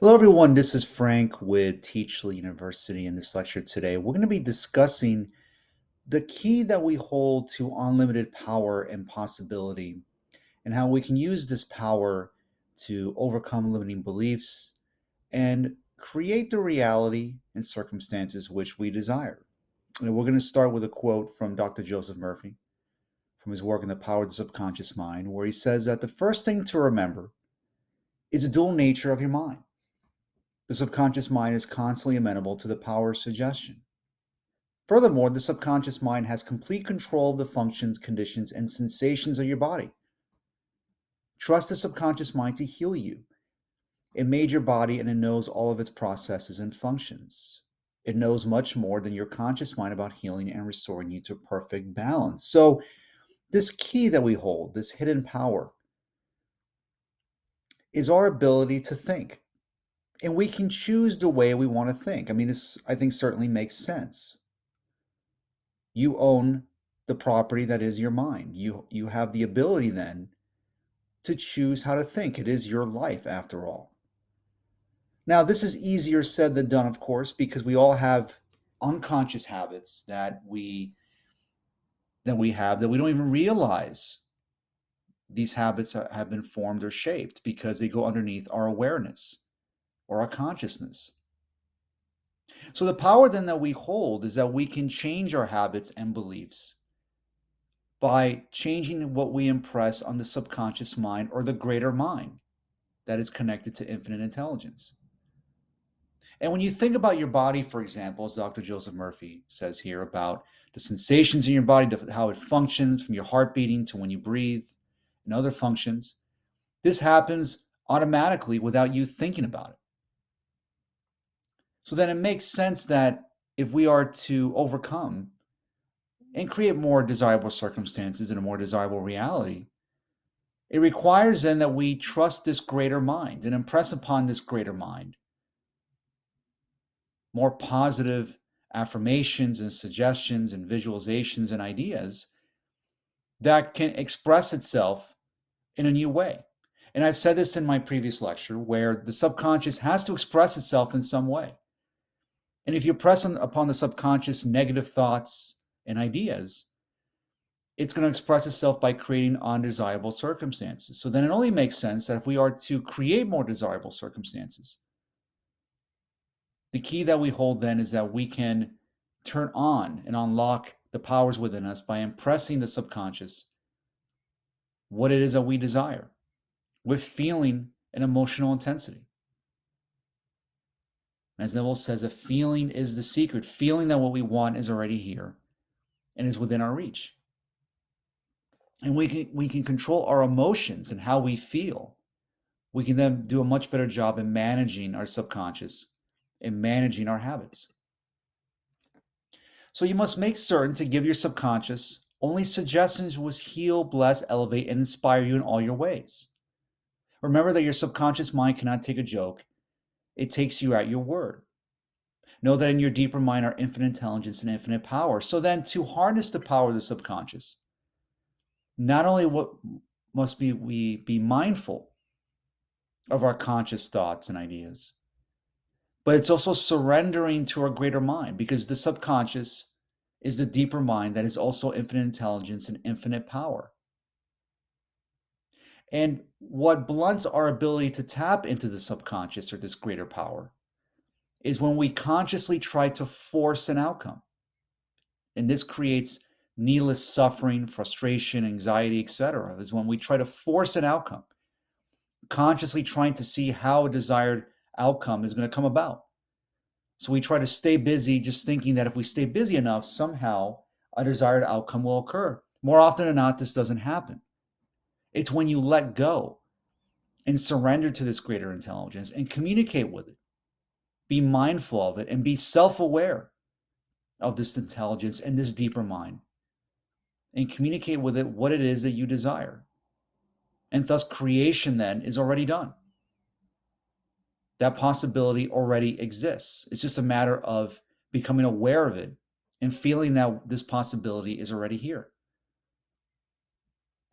Hello, everyone. This is Frank with Teachly University. In this lecture today, we're going to be discussing the key that we hold to unlimited power and possibility, and how we can use this power to overcome limiting beliefs and create the reality and circumstances which we desire. And we're going to start with a quote from Dr. Joseph Murphy from his work on the power of the subconscious mind, where he says that the first thing to remember is the dual nature of your mind. The subconscious mind is constantly amenable to the power of suggestion. Furthermore, the subconscious mind has complete control of the functions, conditions, and sensations of your body. Trust the subconscious mind to heal you. It made your body and it knows all of its processes and functions. It knows much more than your conscious mind about healing and restoring you to perfect balance. So, this key that we hold, this hidden power, is our ability to think. And we can choose the way we want to think. I mean, this, I think, certainly makes sense. You own the property that is your mind. You have the ability then to choose how to think. It is your life after all. Now, this is easier said than done, of course, because we all have unconscious habits that we have that we don't even realize these habits have been formed or shaped because they go underneath our awareness or our consciousness. So the power then that we hold is that we can change our habits and beliefs by changing what we impress on the subconscious mind or the greater mind that is connected to infinite intelligence. And when you think about your body, for example, as Dr. Joseph Murphy says here about the sensations in your body, how it functions from your heart beating to when you breathe and other functions, this happens automatically without you thinking about it. So then it makes sense that if we are to overcome and create more desirable circumstances and a more desirable reality, it requires then that we trust this greater mind and impress upon this greater mind more positive affirmations and suggestions and visualizations and ideas that can express itself in a new way. And I've said this in my previous lecture where the subconscious has to express itself in some way. And if you press upon the subconscious negative thoughts and ideas, it's going to express itself by creating undesirable circumstances. So then it only makes sense that if we are to create more desirable circumstances, the key that we hold then is that we can turn on and unlock the powers within us by impressing the subconscious what it is that we desire with feeling and emotional intensity. As Neville says, a feeling is the secret, feeling that what we want is already here and is within our reach. And we can control our emotions and how we feel. We can then do a much better job in managing our subconscious and managing our habits. So you must make certain to give your subconscious only suggestions which heal, bless, elevate, and inspire you in all your ways. Remember that your subconscious mind cannot take a joke. It takes you at your word. Know that in your deeper mind are infinite intelligence and infinite power. So then to harness the power of the subconscious, not only what must we be mindful of our conscious thoughts and ideas, but it's also surrendering to our greater mind, because the subconscious is the deeper mind that is also infinite intelligence and infinite power. And what blunts our ability to tap into the subconscious or this greater power is when we consciously try to force an outcome. And this creates needless suffering, frustration, anxiety, etc. Is when we try to force an outcome, consciously trying to see how a desired outcome is going to come about. So we try to stay busy, just thinking that if we stay busy enough, somehow a desired outcome will occur. More often than not, this doesn't happen. It's when you let go and surrender to this greater intelligence and communicate with it, be mindful of it, and be self-aware of this intelligence and this deeper mind, and communicate with it what it is that you desire. And thus creation then is already done. That possibility already exists. It's just a matter of becoming aware of it and feeling that this possibility is already here.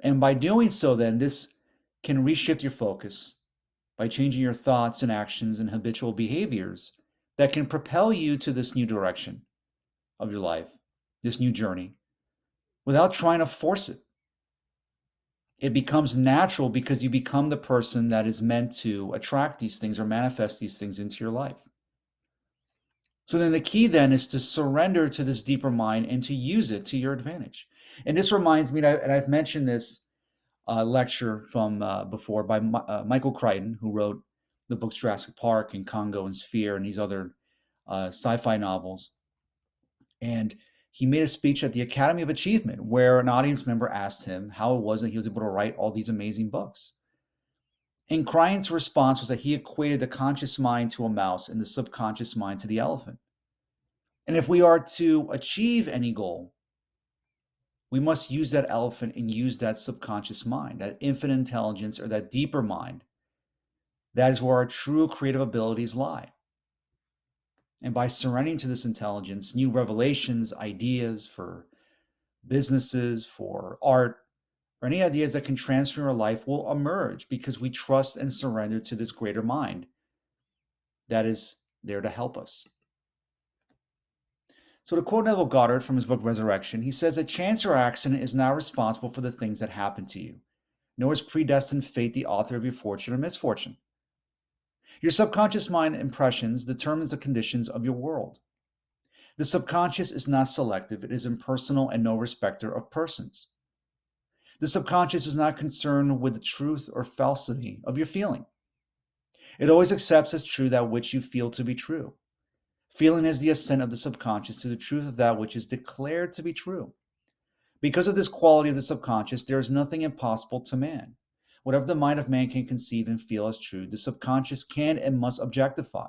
And by doing so, then this can reshift your focus by changing your thoughts and actions and habitual behaviors that can propel you to this new direction of your life, this new journey, without trying to force it. It becomes natural because you become the person that is meant to attract these things or manifest these things into your life. So then the key then is to surrender to this deeper mind and to use it to your advantage. And this reminds me, and I've mentioned this lecture from before by Michael Crichton, who wrote the books Jurassic Park and Congo and Sphere and these other sci-fi novels. And he made a speech at the Academy of Achievement where an audience member asked him how it was that he was able to write all these amazing books. And Crichton's response was that he equated the conscious mind to a mouse and the subconscious mind to the elephant. And if we are to achieve any goal, we must use that elephant and use that subconscious mind, that infinite intelligence or that deeper mind. That is where our true creative abilities lie. And by surrendering to this intelligence, new revelations, ideas for businesses, for art, or any ideas that can transform our life will emerge because we trust and surrender to this greater mind that is there to help us. So to quote Neville Goddard from his book Resurrection, he says that chance or accident is not responsible for the things that happen to you, nor is predestined fate the author of your fortune or misfortune. Your subconscious mind impressions determines the conditions of your world. The subconscious is not selective, it is impersonal and no respecter of persons. The subconscious is not concerned with the truth or falsity of your feeling. It always accepts as true that which you feel to be true. Feeling is the ascent of the subconscious to the truth of that which is declared to be true. Because of this quality of the subconscious, there is nothing impossible to man. Whatever the mind of man can conceive and feel as true, the subconscious can and must objectify.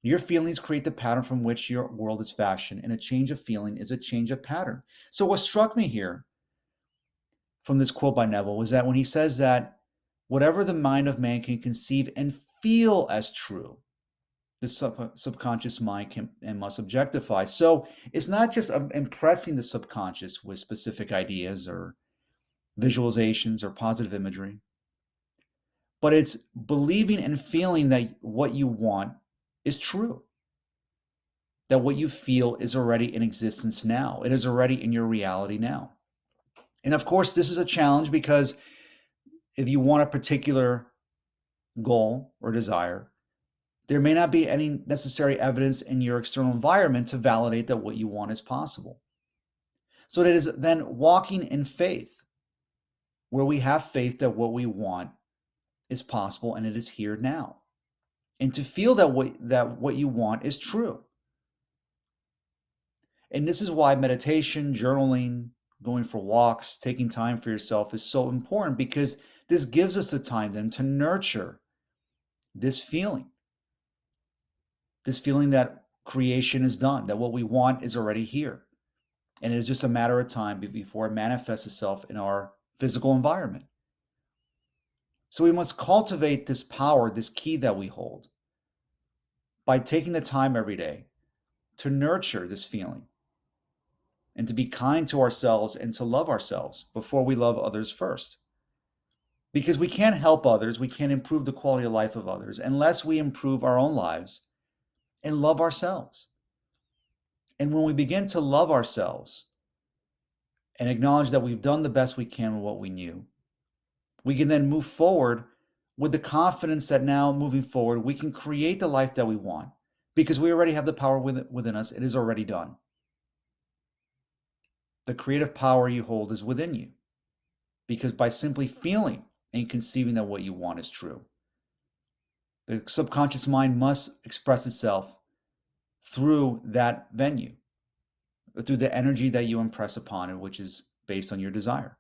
Your feelings create the pattern from which your world is fashioned, and a change of feeling is a change of pattern. So what struck me here from this quote by Neville was that when he says that whatever the mind of man can conceive and feel as true, the subconscious mind can and must objectify. So it's not just impressing the subconscious with specific ideas or visualizations or positive imagery, but it's believing and feeling that what you want is true, that what you feel is already in existence now. It is already in your reality now. And of course, this is a challenge because if you want a particular goal or desire, there may not be any necessary evidence in your external environment to validate that what you want is possible. So it is then walking in faith, where we have faith that what we want is possible and it is here now. And to feel that what you want is true. And this is why meditation, journaling, going for walks, taking time for yourself is so important, because this gives us the time then to nurture this feeling that creation is done, that what we want is already here. And it is just a matter of time before it manifests itself in our physical environment. So we must cultivate this power, this key that we hold, by taking the time every day to nurture this feeling and to be kind to ourselves and to love ourselves before we love others first. Because we can't help others, we can't improve the quality of life of others unless we improve our own lives and love ourselves. And when we begin to love ourselves and acknowledge that we've done the best we can with what we knew, we can then move forward with the confidence that now moving forward, we can create the life that we want because we already have the power within us. It is already done. The creative power you hold is within you because by simply feeling and conceiving that what you want is true, the subconscious mind must express itself through that venue, through the energy that you impress upon it, which is based on your desire.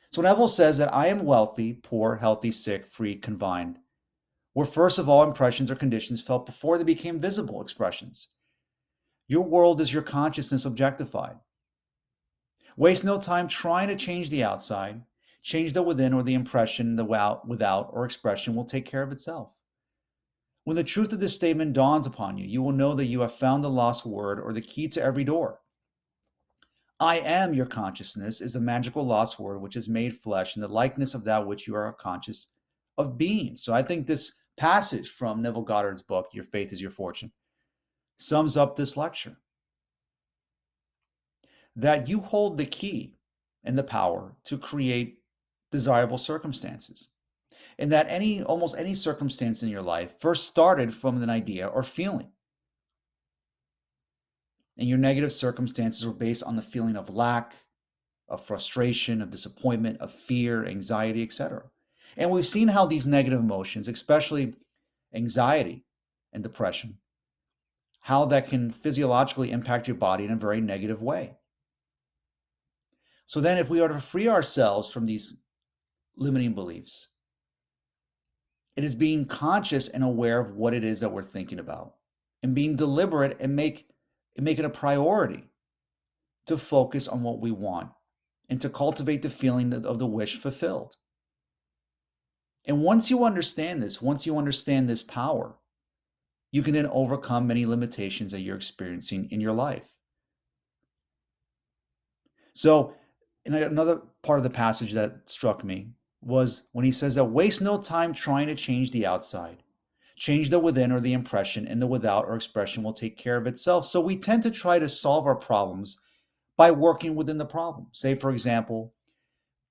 So Neville says that I am wealthy, poor, healthy, sick, free, confined, were first of all impressions or conditions felt before they became visible expressions. Your world is your consciousness objectified. Waste no time trying to change the outside. Change the within, or the impression, the without or expression will take care of itself. When the truth of this statement dawns upon you, you will know that you have found the lost word or the key to every door. I am your consciousness is a magical lost word which is made flesh in the likeness of that which you are conscious of being. So I think this passage from Neville Goddard's book, Your Faith is Your Fortune, sums up this lecture, that you hold the key and the power to create desirable circumstances. And that almost any circumstance in your life first started from an idea or feeling. And your negative circumstances were based on the feeling of lack, of frustration, of disappointment, of fear, anxiety, etc. And we've seen how these negative emotions, especially anxiety and depression, how that can physiologically impact your body in a very negative way. So then, if we are to free ourselves from these limiting beliefs, it is being conscious and aware of what it is that we're thinking about and being deliberate and make it a priority to focus on what we want and to cultivate the feeling of the wish fulfilled. And once you understand this power, you can then overcome many limitations that you're experiencing in your life. So, in another part of the passage that struck me was when he says that waste no time trying to change the outside. Change the within or the impression, and the without or expression will take care of itself. So we tend to try to solve our problems by working within the problem. Say, for example,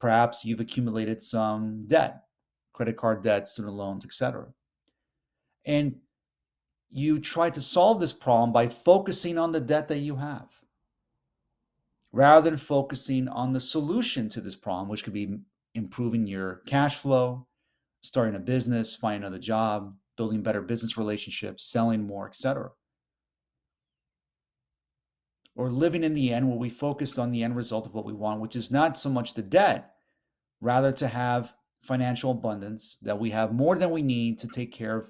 perhaps you've accumulated some debt, credit card debt, student loans, etc. And you try to solve this problem by focusing on the debt that you have, rather than focusing on the solution to this problem, which could be improving your cash flow, starting a business, finding another job, building better business relationships, selling more, etc. Or living in the end where we focused on the end result of what we want, which is not so much the debt, rather to have financial abundance, that we have more than we need to take care of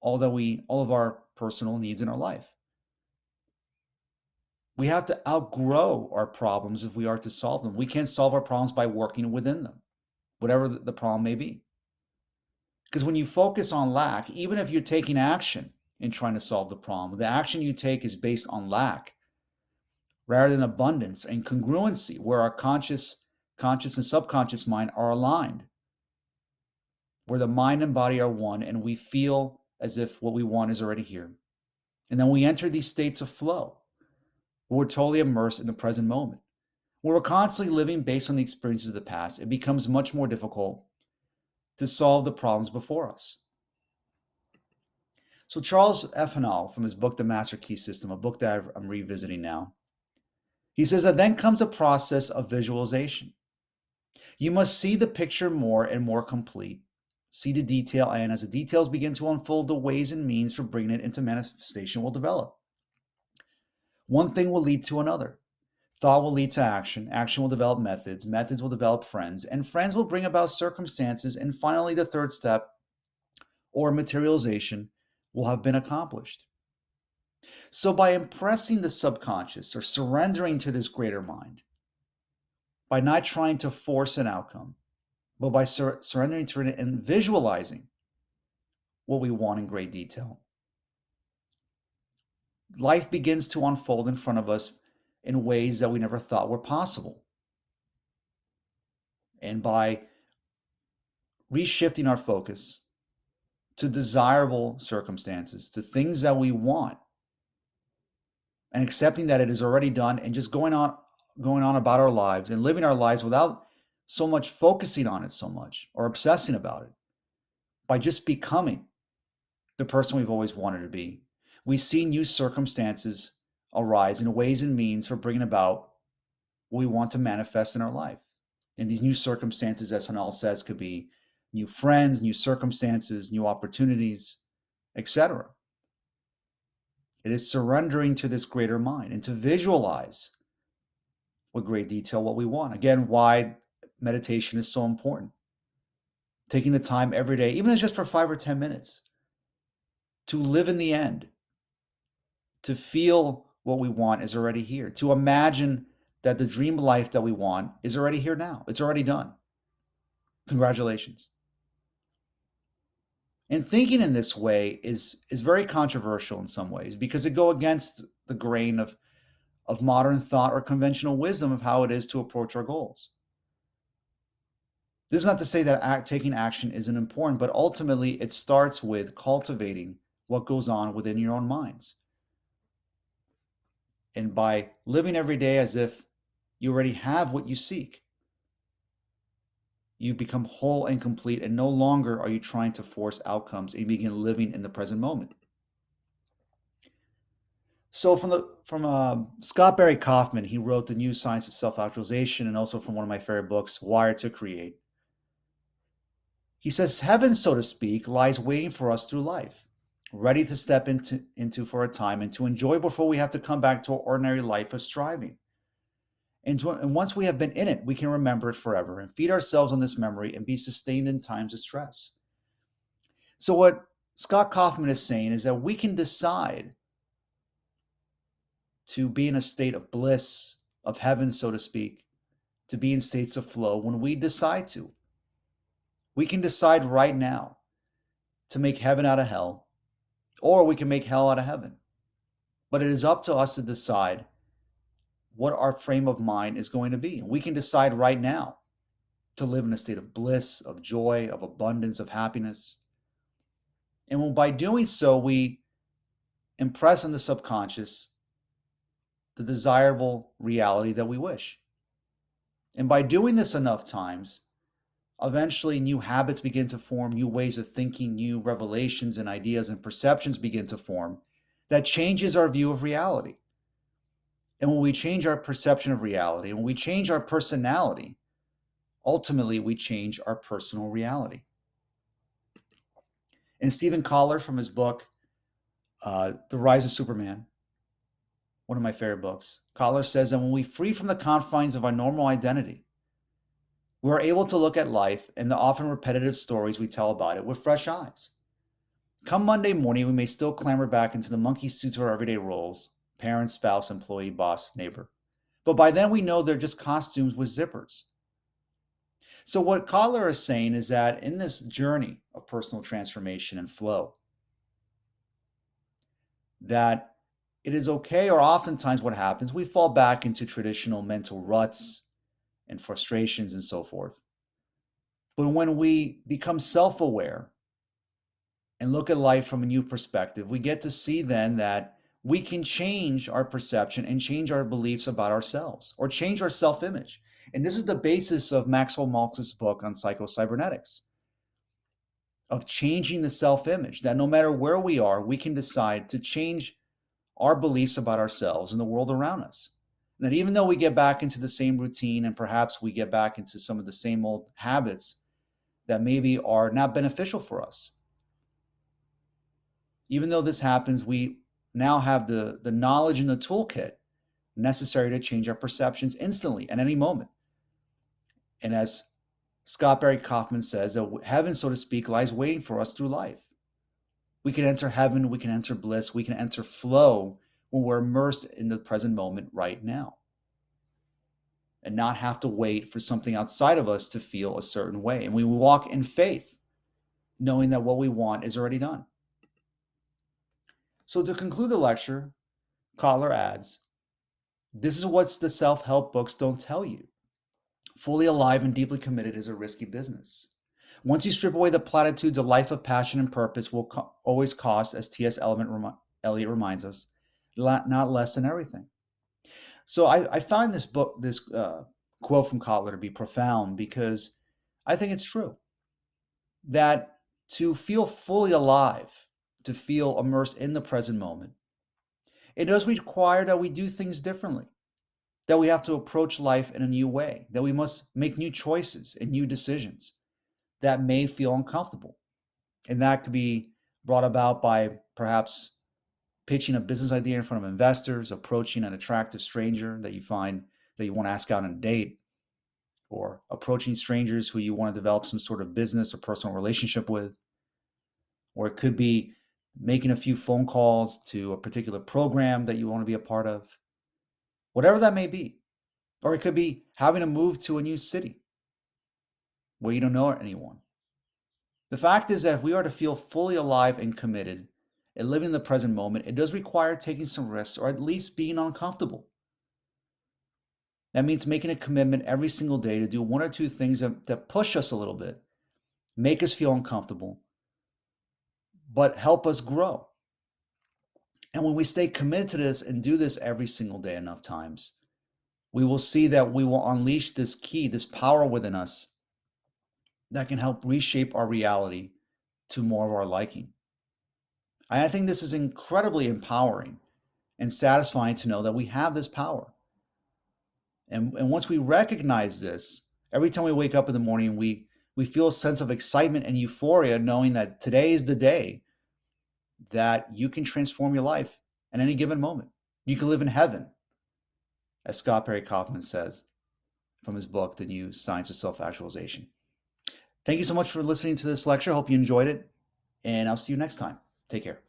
all of our personal needs in our life. We have to outgrow our problems if we are to solve them. We can't solve our problems by working within them, whatever the problem may be. Because when you focus on lack, even if you're taking action in trying to solve the problem, the action you take is based on lack rather than abundance and congruency, where our conscious and subconscious mind are aligned, where the mind and body are one and we feel as if what we want is already here. And then we enter these states of flow, where we're totally immersed in the present moment. When we're constantly living based on the experiences of the past, it becomes much more difficult to solve the problems before us. So Charles F. Hannell, from his book, The Master Key System, a book that I'm revisiting now, he says that then comes a process of visualization. You must see the picture more and more complete, see the detail, and as the details begin to unfold, the ways and means for bringing it into manifestation will develop. One thing will lead to another. Thought will lead to action. Action will develop methods. Methods will develop friends. And friends will bring about circumstances. And finally, the third step, or materialization, will have been accomplished. So by impressing the subconscious or surrendering to this greater mind, by not trying to force an outcome, but by surrendering to it and visualizing what we want in great detail, life begins to unfold in front of us in ways that we never thought were possible. And by reshifting our focus to desirable circumstances, to things that we want, and accepting that it is already done, and just going on about our lives and living our lives without so much focusing on it so much or obsessing about it, by just becoming the person we've always wanted to be, we see new circumstances arise in ways and means for bringing about what we want to manifest in our life. And these new circumstances, as Hannell says, could be new friends, new circumstances, new opportunities, etc. It is surrendering to this greater mind and to visualize with great detail what we want. Again, why meditation is so important. Taking the time every day, even if it's just for 5 or 10 minutes, to live in the end, to feel what we want is already here, to imagine that the dream life that we want is already here now. It's already done. Congratulations. And thinking in this way is very controversial in some ways, because it goes against the grain of modern thought or conventional wisdom of how it is to approach our goals. This is not to say that taking action isn't important, but ultimately it starts with cultivating what goes on within your own minds. And by living every day as if you already have what you seek, you become whole and complete, and no longer are you trying to force outcomes, and you begin living in the present moment. So from Scott Barry Kaufman, he wrote The New Science of Self-Actualization, and also from one of my favorite books, Wired to Create. He says, heaven, so to speak, lies waiting for us through life, ready to step into for a time and to enjoy before we have to come back to our ordinary life of striving. And once we have been in it, we can remember it forever and feed ourselves on this memory and be sustained in times of stress. So what Scott Kaufman is saying is that we can decide to be in a state of bliss, of heaven, so to speak, to be in states of flow when we decide to. We can decide right now to make heaven out of hell, or we can make hell out of heaven. But it is up to us to decide what our frame of mind is going to be. We can decide right now to live in a state of bliss, of joy, of abundance, of happiness. And by doing so, we impress on the subconscious the desirable reality that we wish. And by doing this enough times, eventually new habits begin to form, new ways of thinking, new revelations and ideas and perceptions begin to form that changes our view of reality. And when we change our perception of reality, and when we change our personality, ultimately we change our personal reality. And Stephen Collar, from his book, The Rise of Superman, one of my favorite books, Collar says that when we free from the confines of our normal identity, we are able to look at life and the often repetitive stories we tell about it with fresh eyes. Come Monday morning, we may still clamber back into the monkey suits of our everyday roles: parent, spouse, employee, boss, neighbor. But by then we know they're just costumes with zippers. So what Collar is saying is that in this journey of personal transformation and flow, that it is okay, or oftentimes what happens, we fall back into traditional mental ruts and frustrations and so forth. But when we become self-aware and look at life from a new perspective, we get to see then that we can change our perception and change our beliefs about ourselves, or change our self-image. And this is the basis of Maxwell Maltz's book on psychocybernetics, of changing the self-image, that no matter where we are, we can decide to change our beliefs about ourselves and the world around us. And that even though we get back into the same routine, and perhaps we get back into some of the same old habits that maybe are not beneficial for us, even though this happens, we now have the knowledge and the toolkit necessary to change our perceptions instantly at any moment. And as Scott Barry Kaufman says, that heaven, so to speak, lies waiting for us through life. We can enter heaven, we can enter bliss, we can enter flow when we're immersed in the present moment right now, and not have to wait for something outside of us to feel a certain way. And we walk in faith, knowing that what we want is already done. So to conclude the lecture, Kotler adds, this is what the self-help books don't tell you. Fully alive and deeply committed is a risky business. Once you strip away the platitudes, a life of passion and purpose will always cost, as T.S. Eliot reminds us, not less than everything. So I find this book, this quote from Kotler, to be profound, because I think it's true that to feel fully alive, to feel immersed in the present moment, it does require that we do things differently, that we have to approach life in a new way, that we must make new choices and new decisions that may feel uncomfortable. And that could be brought about by perhaps pitching a business idea in front of investors, approaching an attractive stranger that you find that you want to ask out on a date, or approaching strangers who you want to develop some sort of business or personal relationship with. Or it could be making a few phone calls to a particular program that you want to be a part of, whatever that may be. Or it could be having to move to a new city where you don't know anyone. The fact is that if we are to feel fully alive and committed and living in the present moment, it does require taking some risks, or at least being uncomfortable. That means making a commitment every single day to do one or two things that push us a little bit, make us feel uncomfortable, but help us grow. And when we stay committed to this and do this every single day enough times, we will see that we will unleash this key, this power within us that can help reshape our reality to more of our liking. I think this is incredibly empowering and satisfying to know that we have this power. And once we recognize this, every time we wake up in the morning, we feel a sense of excitement and euphoria knowing that today is the day that you can transform your life at any given moment. You can live in heaven, as Scott Perry Kaufman says from his book, The New Science of Self-Actualization. Thank you so much for listening to this lecture. Hope you enjoyed it, and I'll see you next time. Take care.